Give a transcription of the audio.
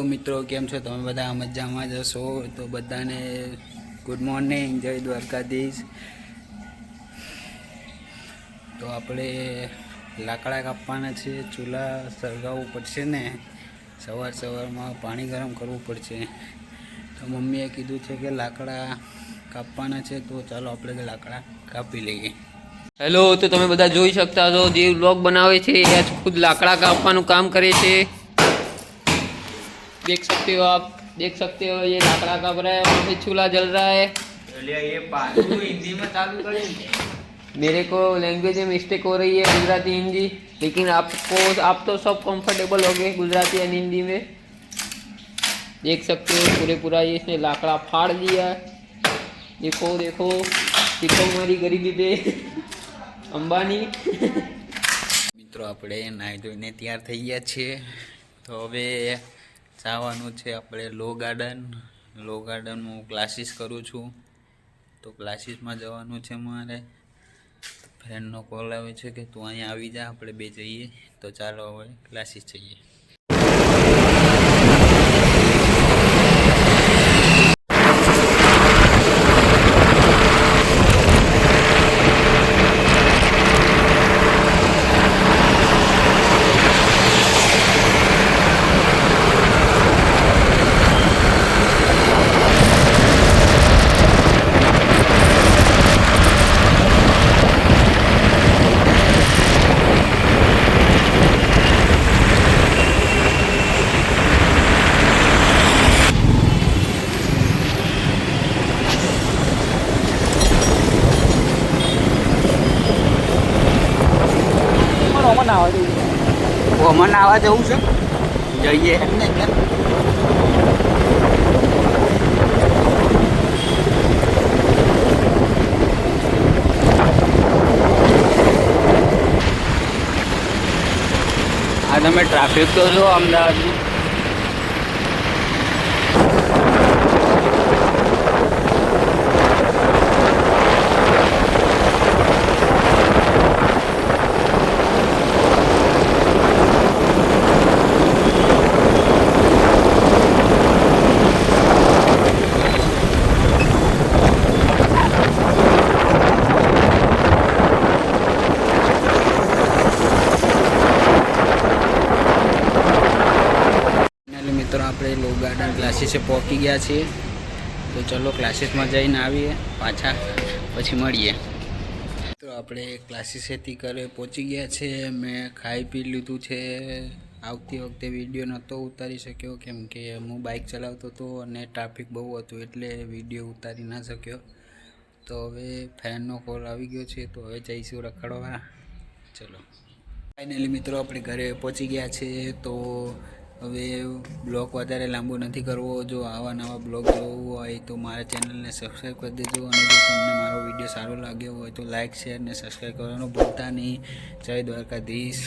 Hello મિત્રો, કેમ છો તમે બધા? મજામાં જ હશો તો બધાને ગુડ મોર્નિંગ, જય દ્વારકાધીશ। તો આપણે લાકડા કાપવાના છે, ચૂલા સળગાવવું પડશે ને સવારમાં પાણી ગરમ કરવું પડશે। તો મમ્મીએ કીધું છે કે લાકડા કાપવાના છે, તો ચાલો આપણે લાકડા કાપી લઈએ। હેલો, તો તમે બધા જોઈ શકતા છો જે વ્લોગ બનાવે છે એ ખુદ લાકડા કાપવાનું કામ કરે છે। देख सकते हो ये लाकड़ा काप रहा है, वहाँ पे चूल्हा जल रहा है। ये बात तू हिंदी में चालू करेंगे। मेरे को लैंग्वेज में मिस्टेक हो रही है, गुजराती हिंदी, लेकिन आप तो सब कंफर्टेबल हो गए गुजराती और हिंदी में। देख सकते हो पूरा ये इसने लाकड़ा फाड़ दिया। देखो देखो देखो हमारी गरीबी पे अंबानी। મિત્રો આપણે નાહી ધોઈને તૈયાર થઈ ગયા છીએ, તો હવે જવાનું છે આપણે લો ગાર્ડનમાં હું ક્લાસીસ કરું છું, તો ક્લાસીસમાં જવાનું છે મારે। ફ્રેન્ડનો કોલ આવે છે કે તું અહીંયા આવી જા, આપણે બે જઈએ। તો ચાલો હવે ક્લાસીસ જઈએ। ઓમાં નાવા જવું છે, જઈએ એમને કેમ? આ તમે ટ્રાફિક તો જો અમદાવાદની। મિત્રો આપણે લો ગાર્ડન ક્લાસીસે પહોંચી ગયા છીએ, તો ચલો ક્લાસીસમાં જઈને આવીએ પાછા, પછી મળીએ। તો આપણે ક્લાસીસેથી ઘરે પહોંચી ગયા છે। મેં ખાઈ પી લીધું છે। આવતી વખતે વિડીયો નહોતો ઉતારી શક્યો કેમ કે હું બાઇક ચલાવતો હતો અને ટ્રાફિક બહુ હતું, એટલે વિડીયો ઉતારી ના શક્યો। તો હવે ફ્રેન્ડનો કોલ આવી ગયો છે, તો હવે જઈશું રખડવા। ચલો ફાઇનલી મિત્રો આપણે ઘરે પહોંચી ગયા છે। તો હવે બ્લોગ વધારે લાંબો નથી કરવો। જો આવા નવા બ્લોગ જોવું હોય તો મારા ચેનલને સબસ્ક્રાઈબ કરી દેજો, અને જો તમને મારો વિડીયો સારો લાગ્યો હોય તો લાઇક શેર અને સબસ્ક્રાઈબ કરવાનું ભૂલતા નહીં। જય દ્વારકાધીશ।